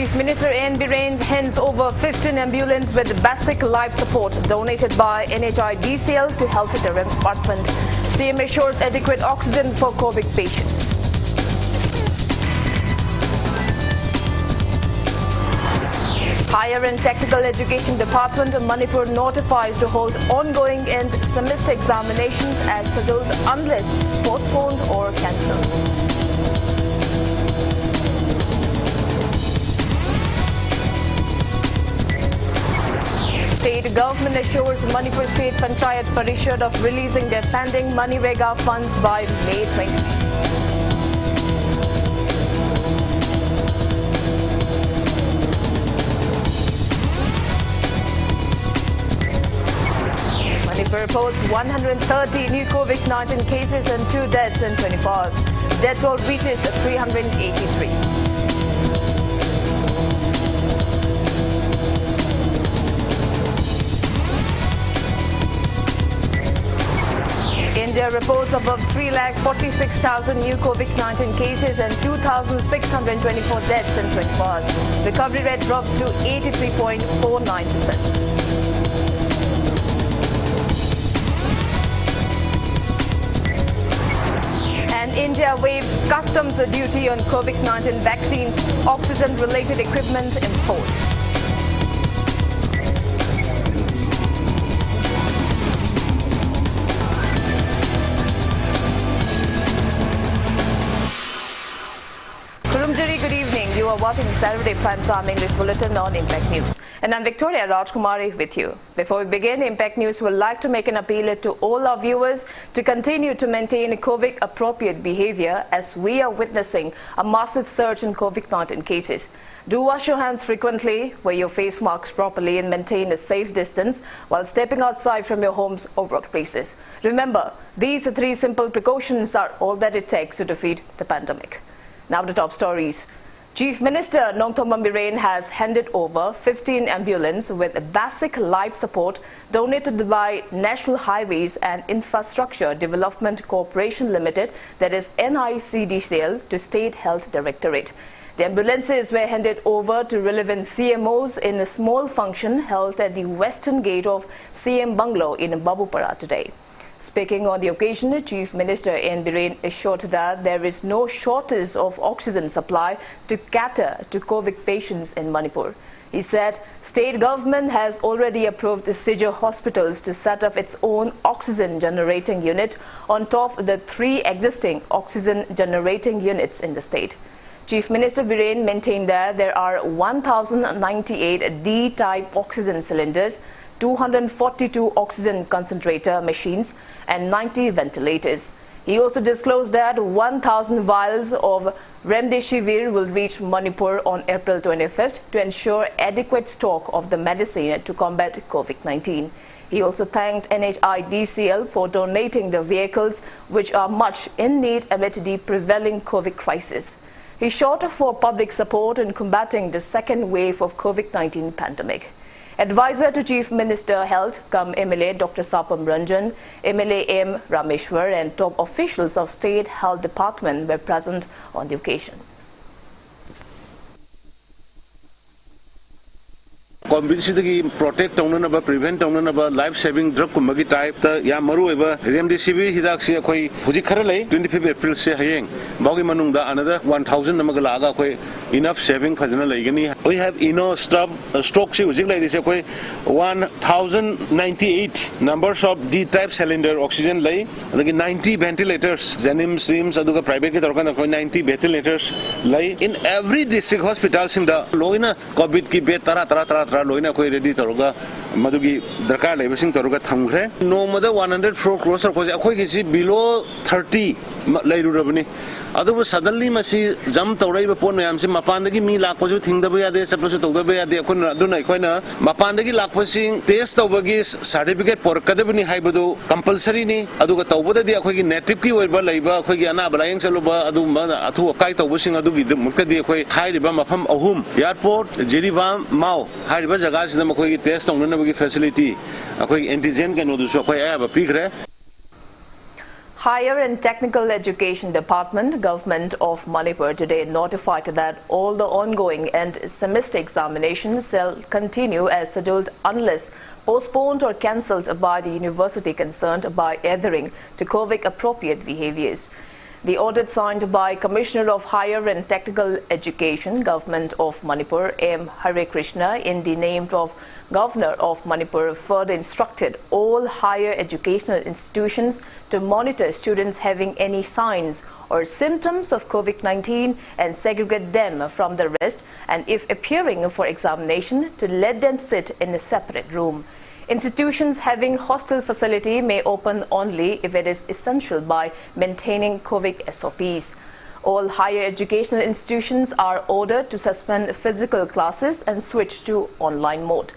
Chief Minister N. Biren hands over 15 ambulances with basic life support donated by NHIDCL to Health Department. CM assures adequate oxygen for COVID patients. Higher and Technical Education Department of Manipur notifies to hold ongoing end semester examinations as scheduled unless postponed or cancelled. State government assures Manipur State Panchayat Parishad of releasing their pending Manirega funds by May 20. Manipur reports 130 new COVID-19 cases and 2 deaths in 24 hours. Death toll reaches 383. India reports above 3,46,000 new COVID-19 cases and 2,624 deaths in 24 hours. Recovery rate drops to 83.49%. And India waives customs duty on COVID-19 vaccines, oxygen-related equipment import. Good evening. You are watching Saturday Primetime English Bulletin on Impact News. And I'm Victoria Rajkumari with you. Before we begin, Impact News would like to make an appeal to all our viewers to continue to maintain COVID-appropriate behavior as we are witnessing a massive surge in COVID-19 cases. Do wash your hands frequently, wear your face masks properly and maintain a safe distance while stepping outside from your homes or workplaces. Remember, these 3 simple precautions are all that it takes to defeat the pandemic. Now the top stories. Chief Minister Nongthom Biren has handed over 15 ambulances with basic life support donated by National Highways and Infrastructure Development Corporation Limited, that is NICDCL, to State Health Directorate. The ambulances were handed over to relevant CMOs in a small function held at the western gate of CM Bungalow in Babupara today. Speaking on the occasion, Chief Minister N. Biren assured that there is no shortage of oxygen supply to cater to COVID patients in Manipur. He said state government has already approved the Sijur hospitals to set up its own oxygen generating unit on top of the 3 existing oxygen generating units in the state. Chief Minister Biren maintained that there are 1,098 D-type oxygen cylinders, 242 oxygen concentrator machines and 90 ventilators. He also disclosed that 1,000 vials of Remdesivir will reach Manipur on April 25th to ensure adequate stock of the medicine to combat COVID-19. He also thanked NHIDCL for donating the vehicles, which are much in need amid the prevailing COVID crisis. He shouted for public support in combating the second wave of COVID-19 pandemic. Advisor to Chief Minister Health, MLA Dr. Sapam Ranjan, MLA M. Rameshwar and top officials of State Health Department were present on the occasion. Protect prevent life-saving drug type Remdesivir hidak se khoi huji khara lei 25 April se hayeng bagi manungda another 1,000 namaga laga khoi enough saving phajana leigani. We have enough stock se huji lai se khoi 1,098 numbers of D type cylinder oxygen lei adagi 90 ventilators Janim streams aduga private ki tarkan khoi 90 ventilators lei in every district hospital sinda loina COVID ki bed tara loina khoi ready taruga madugi darkar leibasing taruga thamgre no mother 104 crores or khoi ki below 30 lairu rabani adubu suddenly masi jam tawraiba pon mayam se mapandagi mi lakpasu thingdaba yade saplasu tawdaba yade akon aduna khoina mapandagi lakpasing test tawbagi certificate porkadabani haibadu compulsory ni aduga tawbadadi akhoi gi native ki oiba laiba akhoi gi ana balayeng chaluba adu athu akai tawbasing adugi mukadi akhoi hairiba mafam ahum airport jeriba mau hairiba jaga sida akhoi gi test tawnabagi facility akhoi antigen kano du so akhoi aba pikre. Higher and Technical Education Department, Government of Manipur today notified that all the ongoing end semester examinations shall continue as scheduled unless postponed or cancelled by the university concerned by adhering to COVID-appropriate behaviors. The order signed by Commissioner of Higher and Technical Education, Government of Manipur, M. Hare Krishna, in the name of Governor of Manipur, further instructed all higher educational institutions to monitor students having any signs or symptoms of COVID-19 and segregate them from the rest, and if appearing for examination, to let them sit in a separate room. Institutions having hostel facility may open only if it is essential by maintaining COVID SOPs. All higher educational institutions are ordered to suspend physical classes and switch to online mode.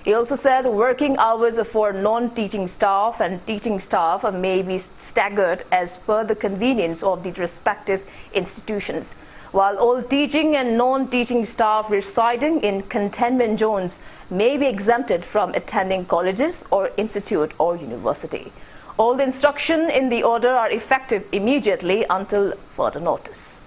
He also said working hours for non-teaching staff and teaching staff may be staggered as per the convenience of the respective institutions, while all teaching and non-teaching staff residing in containment zones may be exempted from attending colleges or institute or university. All the instructions in the order are effective immediately until further notice.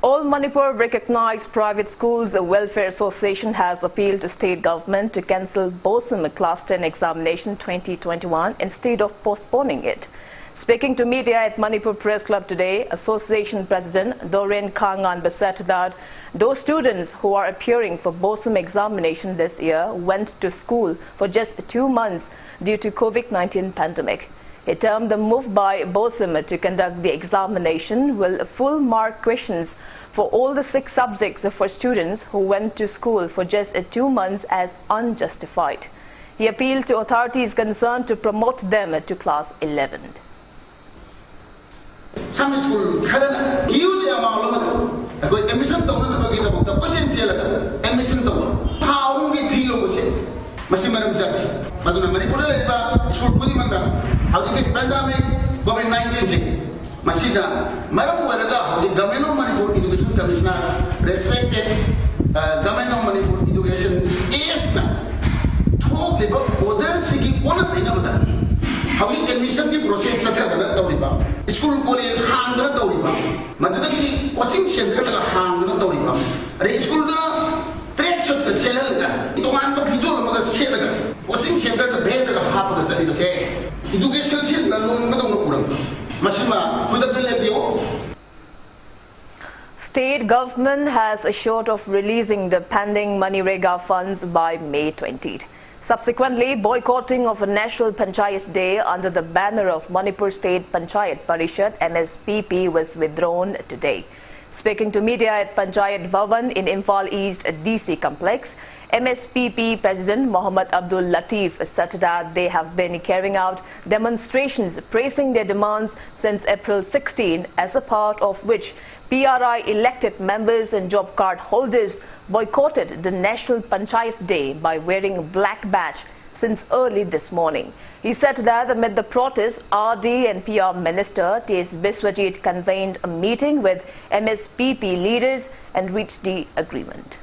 All Manipur recognized private schools welfare association has appealed to state government to cancel BOSM Class 10 examination 2021 instead of postponing it. Speaking to media at Manipur Press Club today, Association President Doreen Kangan said that those students who are appearing for BOSM examination this year went to school for just 2 months due to COVID-19 pandemic. He termed the move by BOSM to conduct the examination will full mark questions for all the 6 subjects for students who went to school for just 2 months as unjustified. He appealed to authorities concerned to promote them to class 11. Some school karana huge amount of admission to the potential admission to how we feel was it. Masimaram Jati, Maduna Manipur, school Kudimanda, how to get pandemic, COVID-19. Masida, Madam Waraga, the Government of Manipur Education Commissioner, respected Government of Manipur Education is talk about other city one of the how we admission the process such as school college hang the Tauriba, Madaki coaching center hang the Tauriba, school the track shot the Selaga, Toman the Pizol of the Selaga, coaching center the bed of the half of the say, education shit, the long Masima, could have the State government has assured of releasing the pending Manirega funds by May 20th. Subsequently, boycotting of a National Panchayat Day under the banner of Manipur State Panchayat Parishad MSPP was withdrawn today. Speaking to media at Panchayat Bhavan in Imphal East DC complex, MSPP President Mohammad Abdul Latif said that they have been carrying out demonstrations praising their demands since April 16, as a part of which PRI elected members and job card holders boycotted the National Panchayat Day by wearing a black badge since early this morning. He said that amid the protests, RD and PR Minister T.S. Biswajit convened a meeting with MSPP leaders and reached the agreement.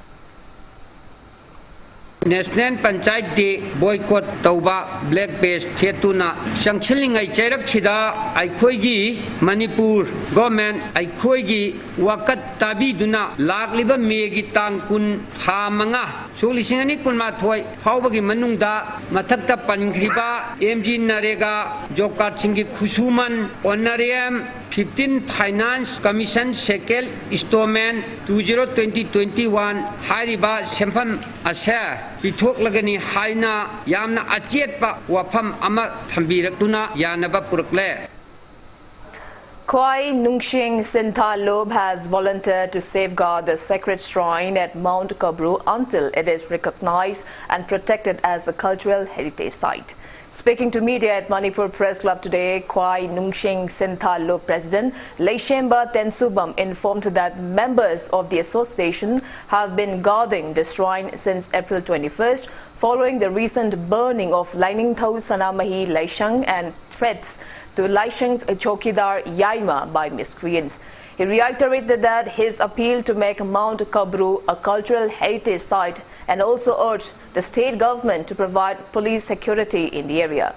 National Panchayat Day boycott tauba black page thetuna sangchilingai chairak chida aikhoigi Manipur government aikhoigi wakat tabi duna lakliba megi tang kun ha manga solisingani kun ma thoi phawbagi manungda mathakta pankhriba MG Narega job card singi khusuman honorarium 15 Finance Commission Shekel Installment 2020-21 Hariba Sempam Asa Pitok Lagani Haina Yamna Achetpa Wapam Ama Tambirakuna Yanaba Purkle. Kwai Nungshing Sintha Lob has volunteered to safeguard the sacred shrine at Mount Kabru until it is recognized and protected as a cultural heritage site. Speaking to media at Manipur Press Club today, Kwai Nungshing Sintha Lob President Leishemba Tensubam informed that members of the association have been guarding the shrine since April 21st, following the recent burning of Lainingthau Sanamahi Laishang and threats to licensed chowkidar Yaima by miscreants. He reiterated that his appeal to make Mount Kabru a cultural heritage site and also urged the state government to provide police security in the area.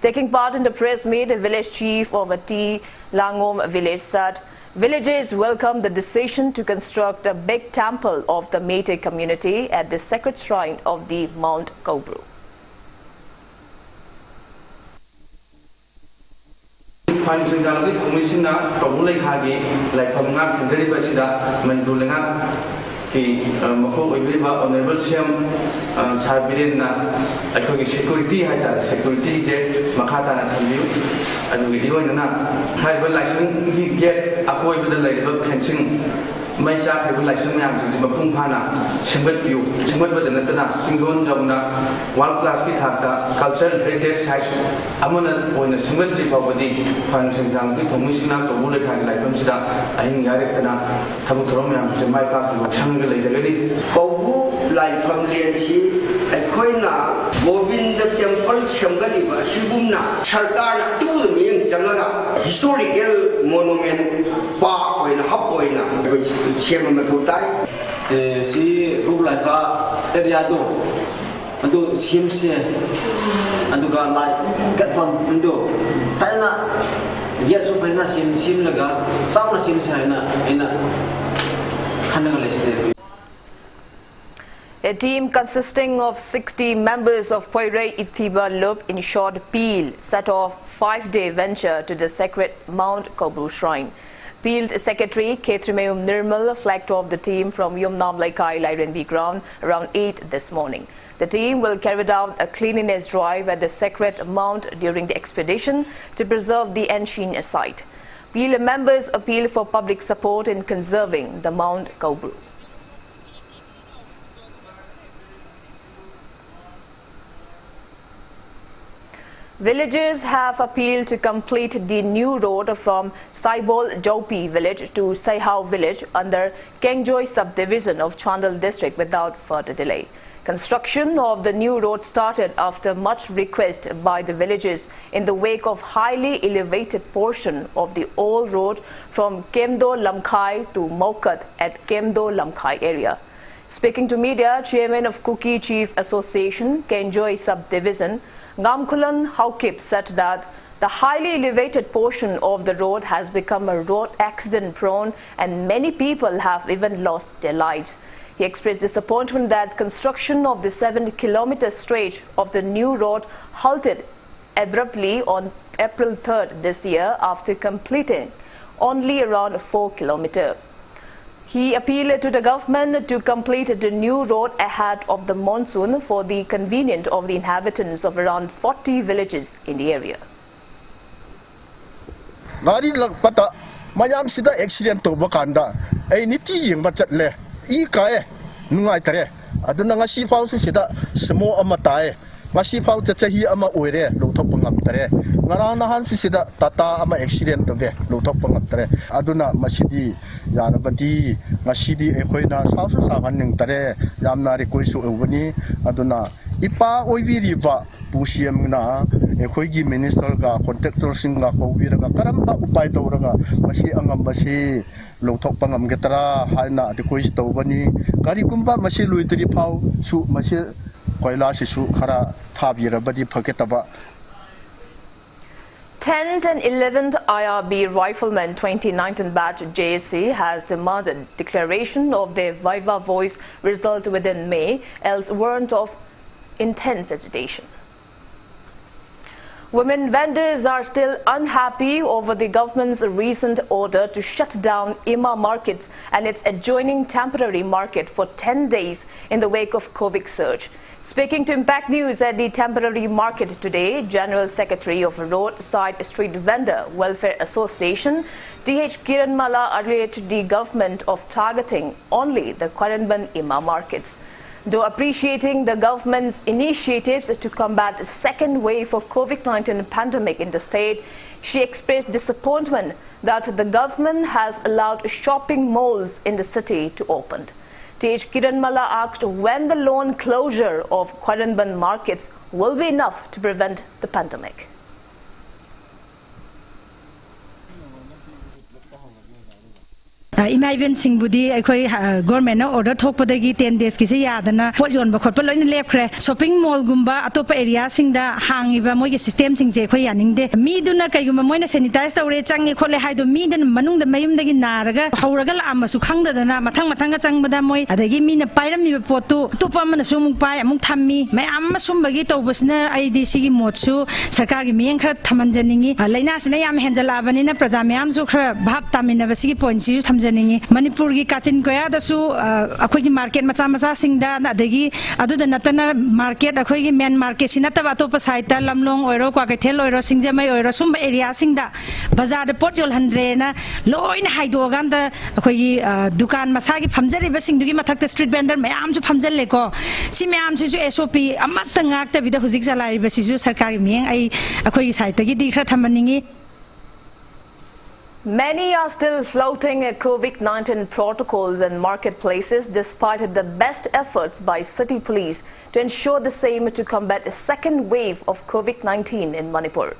Taking part in the press meet, the village chief of T. Langom village said villagers welcomed the decision to construct a big temple of the Meitei community at the sacred shrine of the Mount Kabru. ki mako oibriba honorable CM sarbiren na aikoi security haita security je makhata na thambiu adu gi iroi na haiba license gi gate akoi bada laiba fencing mai sa haiba license myam ji mapung phana singbat piu singbat bada natana singgon jauna world class ki thakta cultural heritage site amana oina singbat ri pawadi phang singjang ki thomui sina to bule kha lai pham sida ahin yare tana thabu throm myam ji mai pa ki sang ge lai jagani Kaubu lai pham lian chi aikoi na Govind temple chamgali ba sibumna sarkar na tu ming changaga historical monument pa oina hap oina chema ma thotai si ruglai ka area do ando simse ando ga lai gatpam ando paina yet so paina sim laga samna sim saina ina khanaga lesde. A team consisting of 60 members of Poirei Ithiba Loop in short Peel set off 5-day venture to the sacred Mount Kabru shrine. Peel's secretary Ketrimeum Nirmal flagged off the team from Yumnam Laikai Lairenbi ground around 8 this morning. The team will carry out a cleanliness drive at the sacred mount during the expedition to preserve the ancient site. Peel members appeal for public support in conserving the Mount Kabru. Villagers have appealed to complete the new road from Saibol Jopi village to Saihao village under Kengjoi subdivision of Chandal district without further delay. Construction of the new road started after much request by the villagers in the wake of highly elevated portion of the old road from Kemdo Lamkhai to Mokat at Kemdo Lamkhai area. Speaking to media, Chairman of Kuki Chief Association, Kengjoi subdivision, Ngamkulan Haukip said that the highly elevated portion of the road has become a road accident prone and many people have even lost their lives. He expressed disappointment that construction of the 7-kilometer stretch of the new road halted abruptly on April 3rd this year after completing only around 4 kilometers. He appealed to the government to complete the new road ahead of the monsoon for the convenience of the inhabitants of around 40 villages in the area. Ngari pata mayam sida accident to bakanda ay niti ying bachat le I kae nungai tare aduna ngasi pau su sida smo amatae ngasi pau chachahi ama oire lothok pangam tare ngara nahan su sida tata ama accident to ve lothok pangam tare aduna masidi yanabadi ngasidi ekhoina sausu sagan ning tare yamna request su ubani aduna ipa oibiriba pusiam na ekhoigi minister ga contractor singa ko biraga karamba upai tawraga masi angam basi lothok pangam getara haina request tawbani gari kumba masi luitri phau su masi koila sisu khara thabirabadi phaketaba. 10th and 11th IRB Riflemen 2019 batch JSC has demanded declaration of their Viva Voice result within May, else warrant of intense agitation. Women vendors are still unhappy over the government's recent order to shut down Ima markets and its adjoining temporary market for 10 days in the wake of COVID surge. Speaking to Impact News at the temporary market today, General Secretary of Roadside Street Vendor Welfare Association, T.H. Kiranmala alleged the government of targeting only the Kwaranban Ima markets. Though appreciating the government's initiatives to combat the second wave of COVID-19 pandemic in the state, she expressed disappointment that the government has allowed shopping malls in the city to open. T.H. Kiranmala asked when the lone closure of Kwaranban markets will be enough to prevent the pandemic. imaiben singbudi ekhoi government na order thokpadagi 10 days ki se yadana pot yon ba khotpa loina lepkhre shopping mall gumba atopa area singda hangiba moigi system sing je khoi yaningde mi duna kaiguma moina sanitize tawre changi khole haido mi den manung da mayum dagi naraga hauraga la amasu khangda dana mathang mathang ga changbada moi adagi mi na pairam mi potu topa man sumung pai amung thammi mai amma sumbagi tawbasna idc gi motsu sarkar gi miyeng khra thamanjaningi laina sina yam henjala bani na praja mayam su khra bhab tamina basi gi point si thamjaningi manipur gi kachin koya da su akhoi gi market macha macha singda na adagi adu da natana market akhoi gi main market sina ta ba topa saita lamlong oiro kwa ke thel oiro singjamai oiro sum area singda bazar de pot yol handre na loina haido gam da akhoi gi dukan masa gi phamjari ba singdu gi mathak street vendor mayam su phamjal le ko si mayam si su sop amatta ngak ta bida hujik salai ba si su sarkar gi miyeng ai akhoi gi saita gi di khra thamaningi. Many are still flouting COVID-19 protocols in marketplaces despite the best efforts by city police to ensure the same to combat a second wave of COVID-19 in Manipur.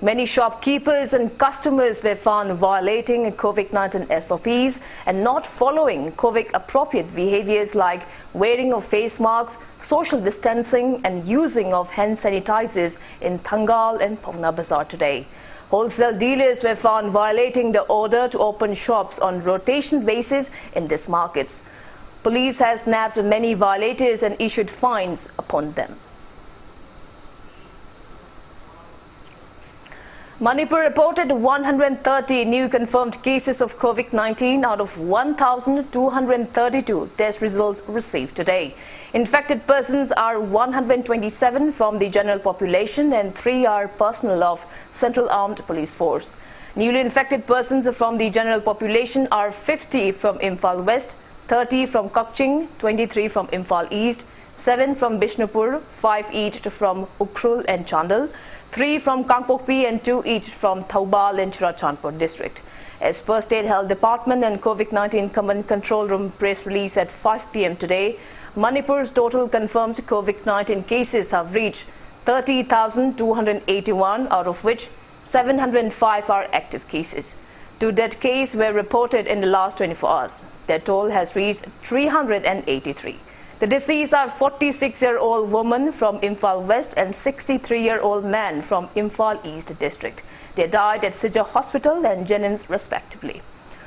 Many shopkeepers and customers were found violating COVID-19 SOPs and not following COVID-appropriate behaviors like wearing of face masks, social distancing and using of hand sanitizers in Thangal and Pongna Bazaar today. Wholesale dealers were found violating the order to open shops on rotation basis in these markets. Police has nabbed many violators and issued fines upon them. Manipur reported 130 new confirmed cases of COVID-19 out of 1,232 test results received today. Infected persons are 127 from the general population and 3 are personnel of Central Armed Police Force. Newly infected persons from the general population are 50 from Imphal West, 30 from Kokching, 23 from Imphal East, 7 from Bishnupur, 5 each from Ukhrul and Chandal, 3 from Kangpokpi and 2 each from Thoubal and Churachandpur district. As per State Health Department and COVID-19 Command Control Room press release at 5 p.m. today, Manipur's total confirmed COVID-19 cases have reached 30,281, out of which 705 are active cases. 2 dead cases were reported in the last 24 hours. Their toll has reached 383. The deceased are 46-year-old woman from Imphal West and 63-year-old man from Imphal East district. They died at Sija Hospital and Jennings respectively.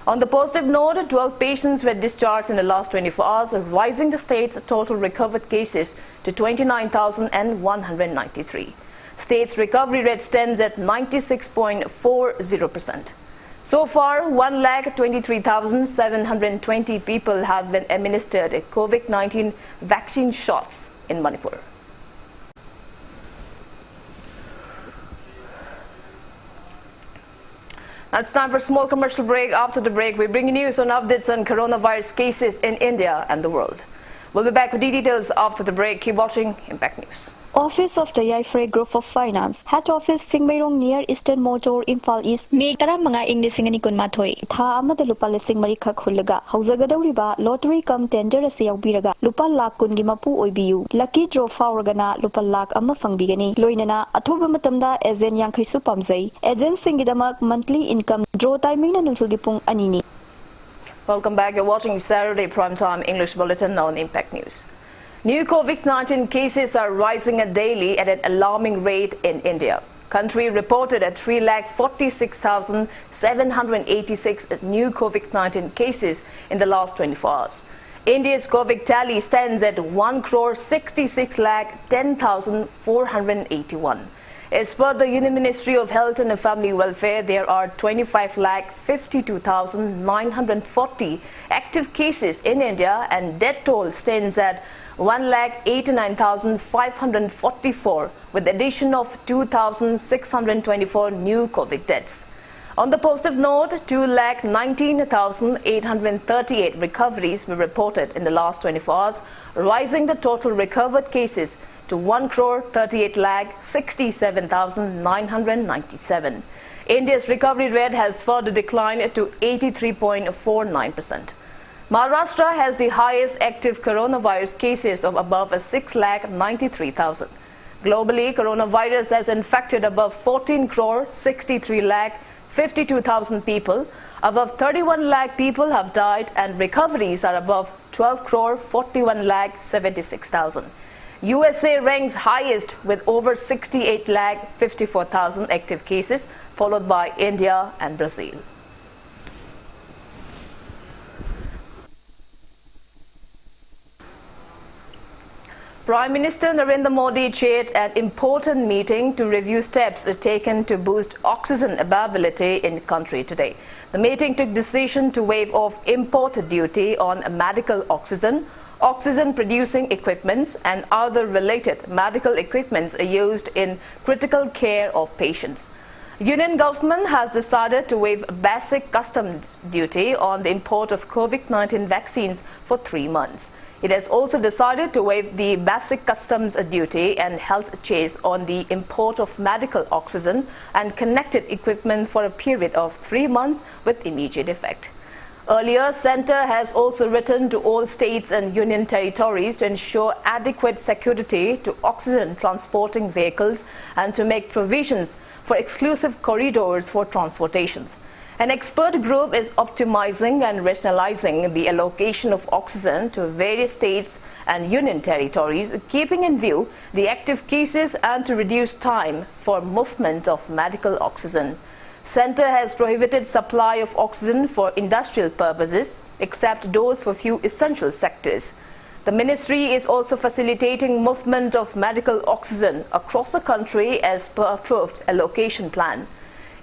On the positive note, 12 patients were discharged in the last 24 hours, rising the state's total recovered cases to 29,193. State's recovery rate stands at 96.40%. So far, 1,23,720 people have been administered COVID-19 vaccine shots in Manipur. Now it's time for a small commercial break. After the break, we bring you news on updates on coronavirus cases in India and the world. We'll be back with details after the break. Keep watching Impact News. Office of the Yaifre Group of Finance, Head Office Singmairong near Eastern Motor, Imphal East. May tara mga English ngani kun mathoi. Tha amada lupa lesing marikha khulaga. Hauzagadauriba lottery cum tender ase yaubiraga. Lupa lakh kun gi mapu oibiu. Lucky draw fauragana lupa lakh amma fangbigani. Loinana athoba matamda agent yankhai su pamjai. Agent singidamak monthly income draw timing na nungsul gi pung anini. Welcome back. You're watching Saturday Primetime English Bulletin on Impact News. New COVID-19 cases are rising daily at an alarming rate in India. Country reported at 3,46,786 new COVID-19 cases in the last 24 hours. India's COVID tally stands at 1,66,10,481. As per the Union Ministry of Health and Family Welfare, there are 25,52,940 active cases in India and death toll stands at 1,89,544 with addition of 2,624 new COVID deaths. On the positive note, 2,19,838 recoveries were reported in the last 24 hours, rising the total recovered cases to 1,38,67,997. India's recovery rate has further declined to 83.49%. Maharashtra has the highest active coronavirus cases of above 6,93,000. Globally, coronavirus has infected above 14,63,000 52,000 people. Above 31 lakh people have died and recoveries are above 12 crore 41 lakh 76,000. USA ranks highest with over 68 lakh 54,000 active cases, followed by India and Brazil. Prime Minister Narendra Modi chaired an important meeting to review steps taken to boost oxygen availability in the country today. The meeting took decision to waive off import duty on medical oxygen, oxygen-producing equipments and other related medical equipments used in critical care of patients. Union government has decided to waive basic customs duty on the import of COVID-19 vaccines for 3 months. It has also decided to waive the basic customs duty and health checks on the import of medical oxygen and connected equipment for a period of 3 months with immediate effect. Earlier, Centre has also written to all states and union territories to ensure adequate security to oxygen transporting vehicles and to make provisions for exclusive corridors for transportations. An expert group is optimizing and rationalizing the allocation of oxygen to various states and union territories, keeping in view the active cases and to reduce time for movement of medical oxygen. Centre has prohibited supply of oxygen for industrial purposes, except those for few essential sectors. The ministry is also facilitating movement of medical oxygen across the country as per approved allocation plan.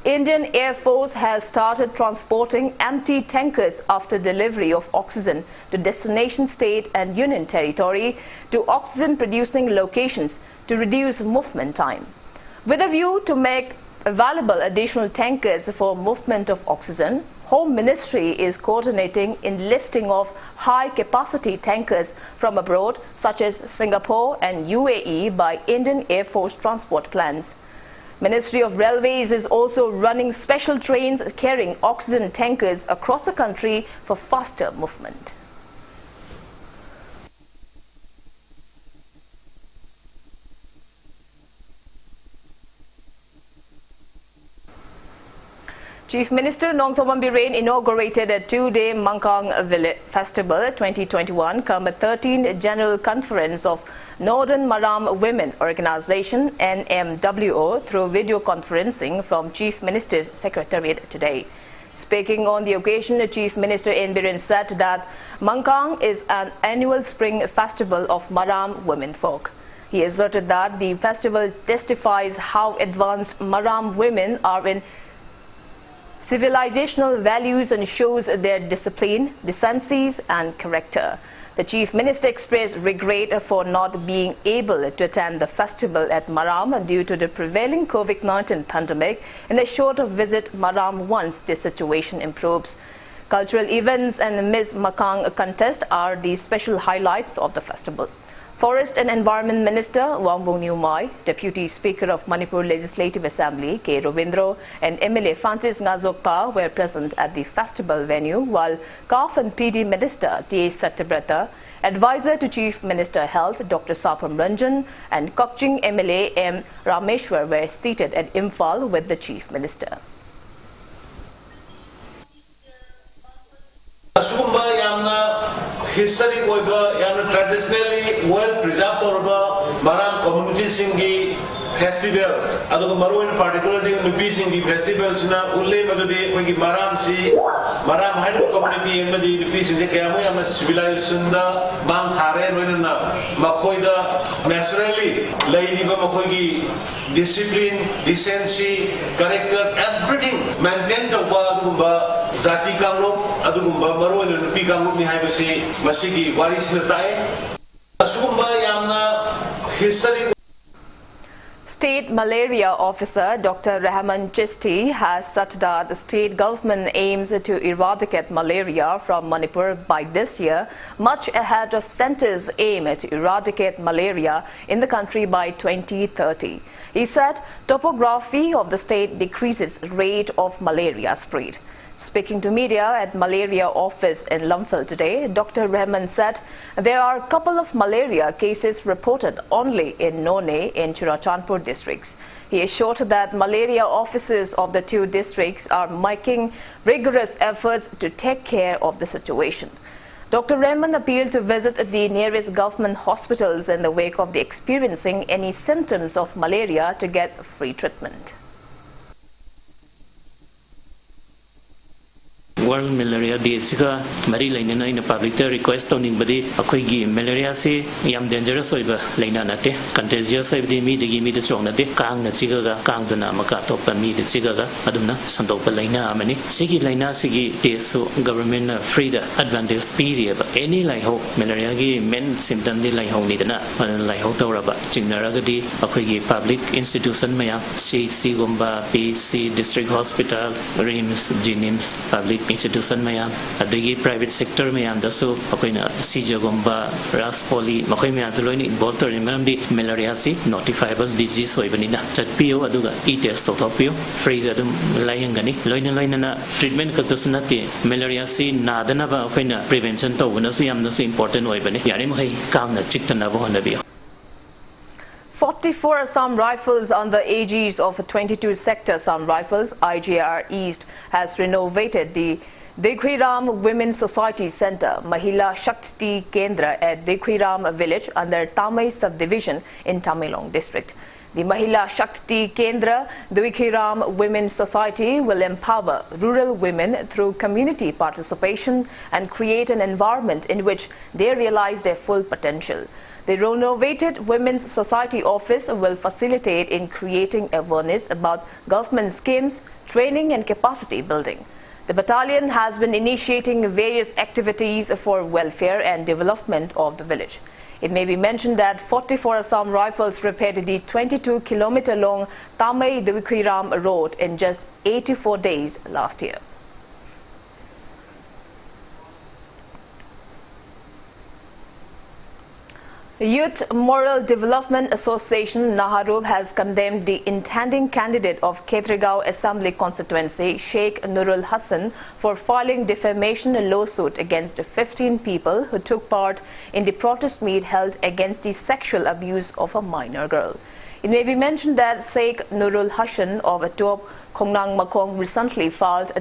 Indian Air Force has started transporting empty tankers after delivery of oxygen to destination state and union territory to oxygen-producing locations to reduce movement time. With a view to make available additional tankers for movement of oxygen, Home Ministry is coordinating in lifting of high-capacity tankers from abroad, such as Singapore and UAE, by Indian Air Force transport plans. Ministry of Railways is also running special trains carrying oxygen tankers across the country for faster movement. Chief Minister Nongthombam Birren inaugurated a 2-day Mangkang Festival 2021 come a 13th General Conference of Northern Maram Women Organization NMWO through video conferencing from Chief Minister's Secretariat today. Speaking on the occasion, Chief Minister N. Birren said that Mangkang is an annual spring festival of Maram women folk. He asserted that the festival testifies how advanced Maram women are in civilizational values and shows their discipline, decencies and character. The Chief Minister expressed regret for not being able to attend the festival at Maram due to the prevailing COVID-19 pandemic and assured a visit Maram once the situation improves. Cultural events and Miss Makang contest are the special highlights of the festival. Forest and Environment Minister Wangbong Nyumai, Deputy Speaker of Manipur Legislative Assembly K. Rovindro and MLA Francis Ngazokpa were present at the festival venue, while CAF and PD Minister T. Satyabrata, Advisor to Chief Minister Health Dr. Sapam Ranjan and Kokching MLA M. Rameshwar were seated at Imphal with the Chief Minister. History traditionally well preserved Maram community singi festivals. Particularly Nupi singi festivals na ulle madudi wengi Maram si Maram hide community and the Nupi singi kamu yama civilization da bang thare noina makoi da naturally lady ba makoi discipline, decency, character, everything maintained ba zati kanglo adugumba maro Nupi kanglo ni hai basi masigi waris na tae asumba yamna history. State Malaria Officer Dr. Rahman Chisti has said that the state government aims to eradicate malaria from Manipur by this year, much ahead of Centre's aim to eradicate malaria in the country by 2030. He said topography of the state decreases rate of malaria spread. Speaking to media at Malaria Office in Lumphil today, Dr. Rahman said there are a couple of malaria cases reported only in None in Churachandpur districts. He assured that malaria officers of the two districts are making rigorous efforts to take care of the situation. Dr. Raymond appealed to visit the nearest government hospitals in the wake of the experiencing any symptoms of malaria to get free treatment. World Malaria Day siga mari lainana ina public request toning badi akhoi malaria se yam dangerous oiba laina nate contagious oibdi mi digi mi de chong nate kang na chiga ga kang duna maka topa mi de chiga ga adumna sandopa laina amani sigi laina sigi tesu government free the advantage period any lai ho malaria gi main symptom di lai ho ni dana lai ho tawraba chingnara ga di akhoi public institution maya CC gomba PC district hospital RIMS GNIMS public institution mayam adagi private sector mayam dasu akoina CJ gomba ras poly makoi mayam loini involved in maramdi malaria si notifiable disease oibanina chatpio aduga test topio free gadum layangani loina na treatment katusnati malaria si nadana ba akoina prevention tawuna su yamna su important oibani yare mai kamna chiktana bo hanabi 44 Assam Rifles under aegis of 22 Sector Assam Rifles, IGR East, has renovated the Dekhiram Women's Society Centre, Mahila Shakti Kendra at Dekhiram village under Tamai subdivision in Tamenglong district. The Mahila Shakti Kendra Dekhiram Women's Society will empower rural women through community participation and create an environment in which they realize their full potential. The renovated Women's Society office will facilitate in creating awareness about government schemes, training and capacity building. The battalion has been initiating various activities for welfare and development of the village. It may be mentioned that 44 Assam Rifles repaired the 22-kilometer-long Tamai-Dekhiram road in just 84 days last year. Youth Moral Development Association Naharub has condemned the intending candidate of Khetragaon Assembly constituency, Sheikh Nurul Hassan, for filing defamation lawsuit against 15 people who took part in the protest meet held against the sexual abuse of a minor girl. It may be mentioned that Sheikh Nurul Hassan of Atop Khongnang Makong recently filed a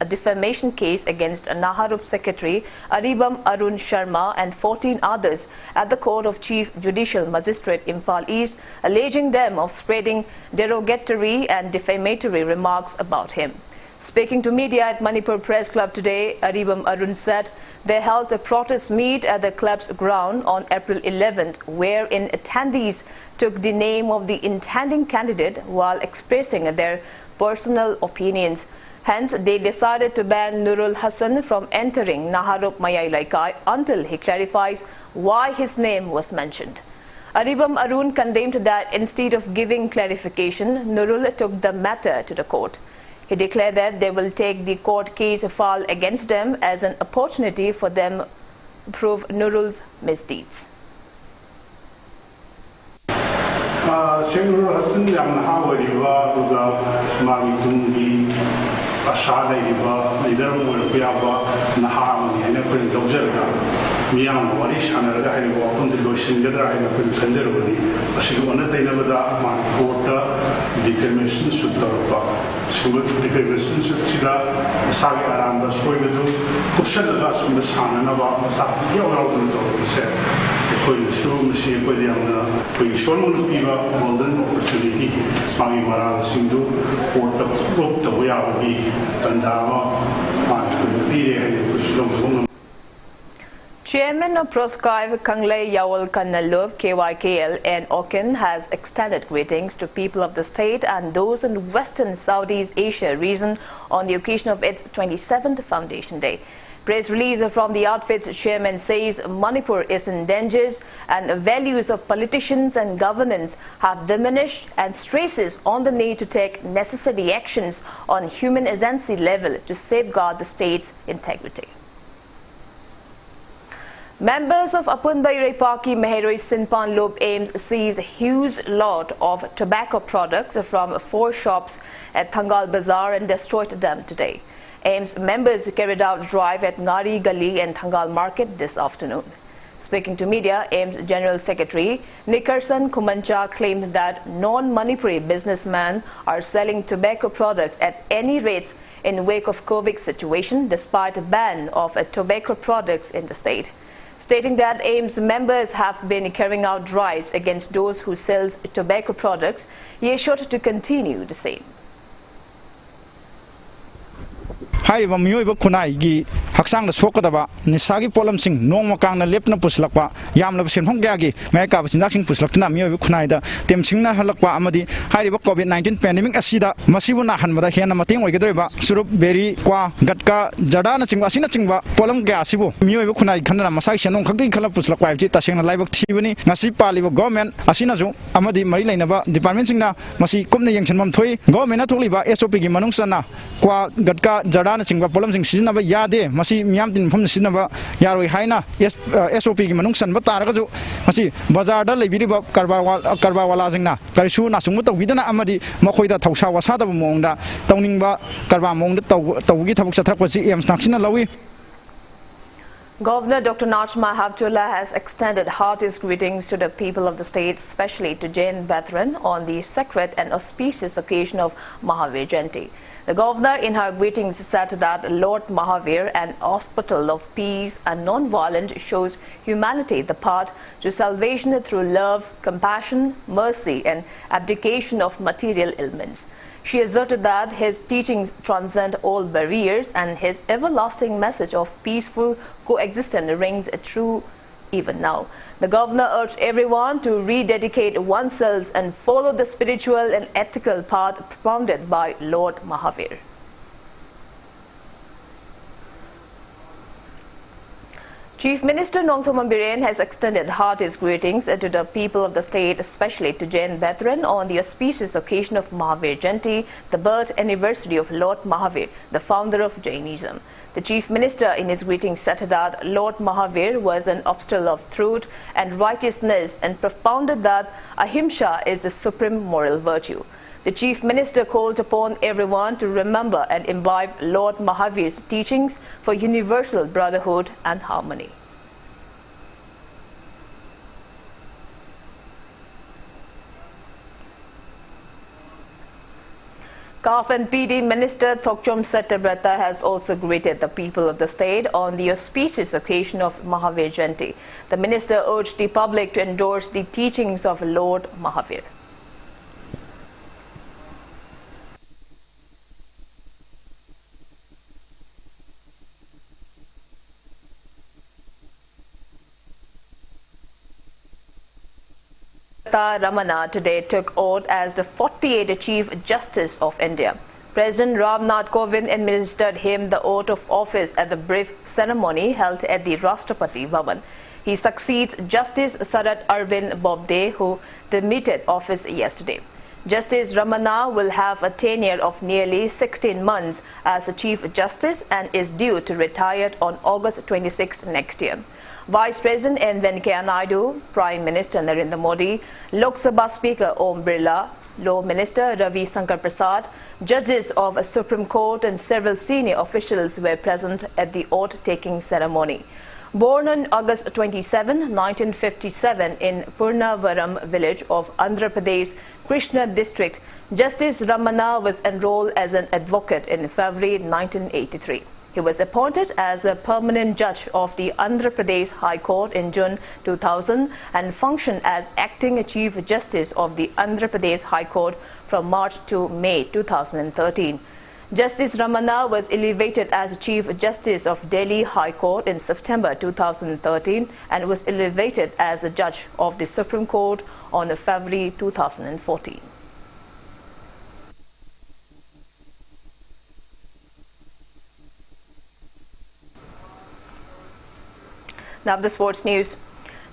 defamation case against Naharub Secretary Aribam Arun Sharma and 14 others at the Court of Chief Judicial Magistrate Imphal East, alleging them of spreading derogatory and defamatory remarks about him. Speaking to media at Manipur Press Club today, Aribam Arun said they held a protest meet at the club's ground on April 11th, wherein attendees took the name of the intending candidate while expressing their personal opinions. Hence, they decided to ban Nurul Hassan from entering Naharub Mayai Laikai until he clarifies why his name was mentioned. Aribam Arun condemned that instead of giving clarification, Nurul took the matter to the court. He declared that they will take the court case filed against them as an opportunity for them to prove Nurul's misdeeds. Nurul Hassan Ashada leader Murpiaba Naham and a print of Jerga. Miam Warish and a guy who opens the Goshin Gadra and a print Sanjari. She wanted to know that my quota defamation Sutarpa. She would defamation Sida Sagi Aranda Soyadu, Kushella Sumasan and about Masaki Yawal said. We show she put the show golden opportunity. Magi Maral Sindu, or the book the way I would be Pandama, Chairman of Proscribe Kanglei Yawal Kannalub KYKL and Okin has extended greetings to people of the state and those in Western Southeast Asia region on the occasion of its 27th Foundation Day. Press release from the outfit's chairman says Manipur is in danger and the values of politicians and governance have diminished and stresses on the need to take necessary actions on human agency level to safeguard the state's integrity. Members of Apunbai Repaki Meheroi Sinpan Lob Ames seized a huge lot of tobacco products from 4 shops at Thangal Bazaar and destroyed them today. Ames members carried out a drive at Ngari Gali and Thangal Market this afternoon. Speaking to media, AIMS General Secretary Nikarsan Kumancha claimed that non-Manipuri businessmen are selling tobacco products at any rates in wake of COVID situation despite a ban of tobacco products in the state. Stating that AIMS members have been carrying out drives against those who sell tobacco products, he assured to continue the same. Haiba miyoi kunai gi haksang da sokadaba nisagi polam sing nongma kangna lepna puslakpa yamla senhong gya gi maika basindak sing puslakna miyoi kunai da tem singna halakpa amadi haiba COVID-19 pandemic asida masibu na hanmada hena mating oigedreba surup beri kwa gatka jadana singwa sina singwa polam gya sibu miyoi kunai khanna masai senong khakti khala puslakpa ji tasengna laibak thibani ngasi paliba government asina ju amadi mari lainaba department singna masi kumna yengchanmam thoi government na tholiba SOP gi manungsana kwa gatka jadana singwa polam sing sinaba yade masi miyam tin phom sinaba yaroi haina SOP gi manung san ba taraga ju masi bazar da lebiriba karba wala singna karisu na sungmu tawidana amadi makoida thausa wasa da mongda tawningba karba mongda tawgi thabuk sathrakpasi AIMS naksina lawi. Governor Dr. Rajkumari has extended heartiest greetings to the people of the state, especially to Jain veteran on the sacred and auspicious occasion of Mahavir Jayanti. The governor in her greetings said that Lord Mahavir, an hospital of peace and non-violence, shows humanity the path to salvation through love, compassion, mercy and abdication of material ailments. She asserted that his teachings transcend all barriers and his everlasting message of peaceful coexistence rings true even now. The governor urged everyone to rededicate oneself and follow the spiritual and ethical path propounded by Lord Mahavir. Chief Minister Nongthoman Biren has extended heartiest greetings to the people of the state, especially to Jain veteran on the auspicious occasion of Mahavir Jayanti, the birth anniversary of Lord Mahavir, the founder of Jainism. The Chief Minister in his greetings said that Lord Mahavir was an apostle of truth and righteousness and propounded that ahimsa is the supreme moral virtue. The Chief Minister called upon everyone to remember and imbibe Lord Mahavir's teachings for universal brotherhood and harmony. CAF and PD Minister Thokchom Setabrata has also greeted the people of the state on the auspicious occasion of Mahavir Jayanti. The minister urged the public to endorse the teachings of Lord Mahavir. Ramana today took oath as the 48th Chief Justice of India. President Ramnath Kovind administered him the oath of office at the brief ceremony held at the Rashtrapati Bhavan. He succeeds Justice Sarat Arvind Bobde, who demitted office yesterday. Justice Ramana will have a tenure of nearly 16 months as a Chief Justice and is due to retire on August 26 next year. Vice President N. Venkaiah Naidu, Prime Minister Narendra Modi, Lok Sabha Speaker Om Birla, Law Minister Ravi Shankar Prasad, judges of a Supreme Court and several senior officials were present at the oath-taking ceremony. Born on August 27, 1957 in Purnavaram village of Andhra Pradesh, Krishna district, Justice Ramana was enrolled as an advocate in February 1983. He was appointed as a permanent judge of the Andhra Pradesh High Court in June 2000 and functioned as acting Chief Justice of the Andhra Pradesh High Court from March to May 2013. Justice Ramana was elevated as Chief Justice of Delhi High Court in September 2013 and was elevated as a judge of the Supreme Court on February 2014. Now the sports news.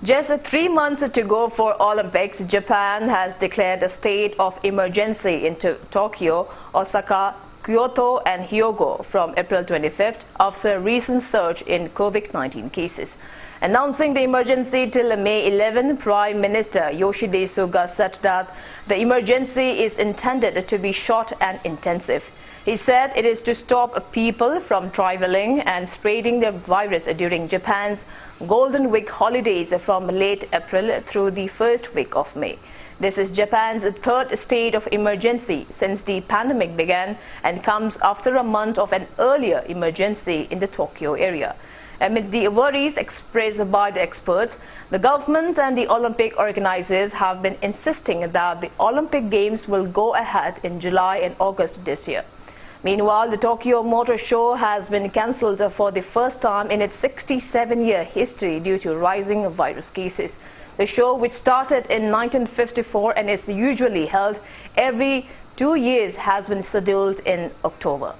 Just 3 months to go for Olympics, Japan has declared a state of emergency into Tokyo, Osaka, Kyoto and Hyogo from April 25th after a recent surge in COVID-19 cases. Announcing the emergency till May 11, Prime Minister Yoshihide Suga said that the emergency is intended to be short and intensive. He said it is to stop people from traveling and spreading the virus during Japan's Golden Week holidays from late April through the first week of May. This is Japan's third state of emergency since the pandemic began and comes after a month of an earlier emergency in the Tokyo area. Amid the worries expressed by the experts, the government and the Olympic organizers have been insisting that the Olympic Games will go ahead in July and August this year. Meanwhile, the Tokyo Motor Show has been cancelled for the first time in its 67-year history due to rising virus cases. The show, which started in 1954 and is usually held every 2 years, has been scheduled in October.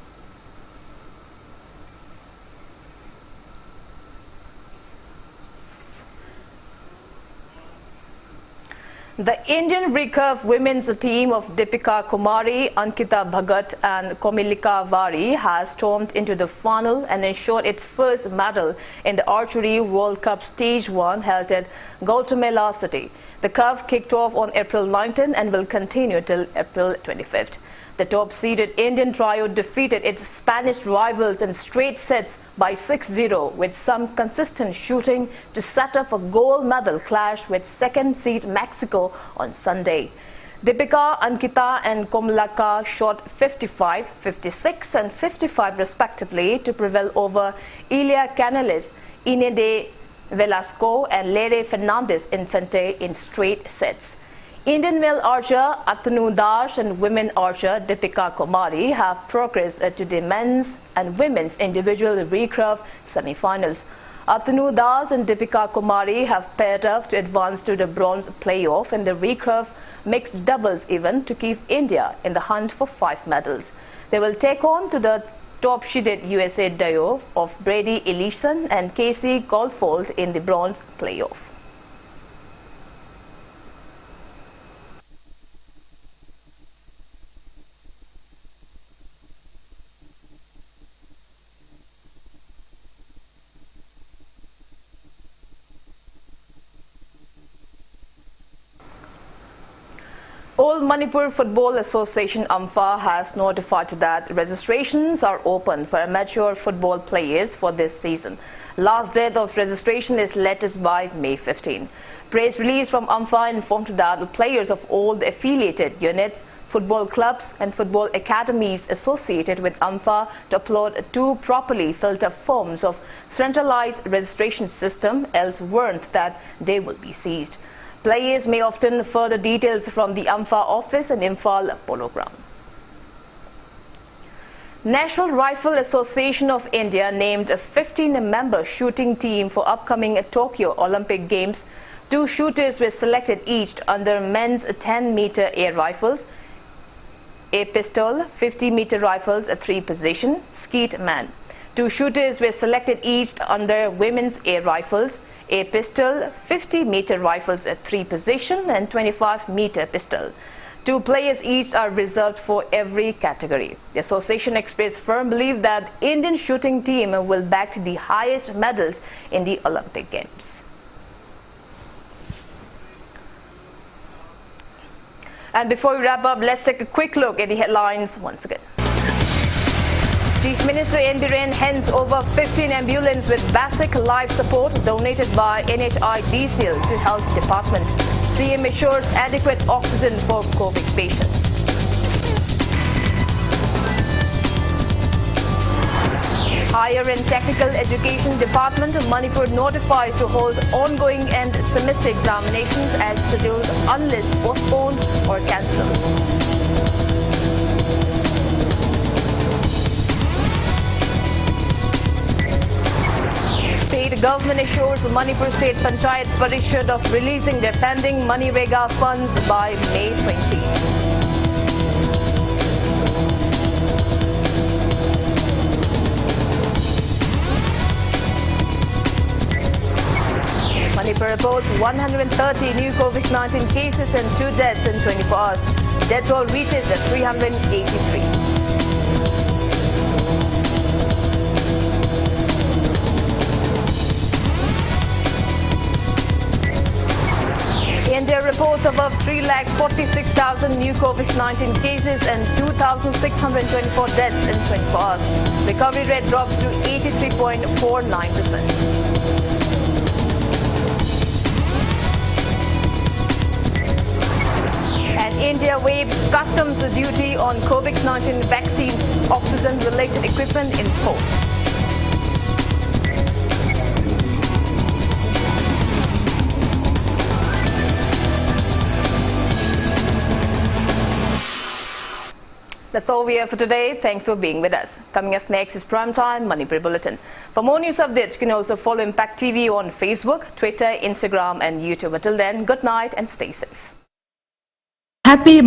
The Indian recurve women's team of Deepika Kumari, Ankita Bhagat and Komilika Vari has stormed into the final and ensured its first medal in the Archery World Cup Stage 1 held at Guatemala City. The curve kicked off on April 19 and will continue till April 25th. The top-seeded Indian trio defeated its Spanish rivals in straight sets by 6-0 with some consistent shooting to set up a gold medal clash with second-seed Mexico on Sunday. Deepika, Ankita and Komilaka shot 55, 56 and 55 respectively to prevail over Ilia Canales, Inede Velasco and Lere Fernandez Infante in straight sets. Indian male archer Atanu Das and women archer Deepika Kumari have progressed to the men's and women's individual recurve semi-finals. Atanu Das and Deepika Kumari have paired up to advance to the bronze playoff in the recurve mixed doubles event to keep India in the hunt for 5 medals. They will take on to the top-seeded USA duo of Brady Ellison and Casey Goldfold in the bronze playoff. All Manipur Football Association AMFA has notified that registrations are open for amateur football players for this season. Last date of registration is latest by May 15. Press release from AMFA informed that the players of all the affiliated units, football clubs and football academies associated with AMFA to upload 2 properly filled up forms of centralized registration system, else warrant that they will be seized. Players may obtain further details from the AMFA office and Imphal Polo Ground. National Rifle Association of India named a 15-member shooting team for upcoming Tokyo Olympic Games. 2 shooters were selected each under men's 10-meter air rifles, a pistol, 50-meter rifles at 3 position, skeet man. 2 shooters were selected each under women's air rifles, a pistol, 50-meter rifles at 3 position and 25-meter pistol. 2 players each are reserved for every category. The association expressed firm belief that Indian shooting team will back the highest medals in the Olympic Games. And before we wrap up, let's take a quick look at the headlines once again. Chief Minister N. Biren hands over 15 ambulances with basic life support donated by NHIDCL to Health Department. CM assures adequate oxygen for COVID patients. Higher and Technical Education Department of Manipur notifies to hold ongoing end semester examinations as scheduled unless postponed or cancelled. State government assures Manipur State Panchayat Parishad of releasing their pending Manirega funds by May 20. Manipur reports 130 new COVID-19 cases and 2 deaths in 24 hours. Death toll reaches 383. India reports above 3,46,000 new COVID-19 cases and 2,624 deaths in 24 hours. Recovery rate drops to 83.49%. And India waives customs duty on COVID-19 vaccine oxygen-related equipment import. That's all we have for today. Thanks for being with us. Coming up next is Primetime Manipur Bulletin. For more news updates, you can also follow Impact TV on Facebook, Twitter, Instagram and YouTube. Until then, good night and stay safe. Happy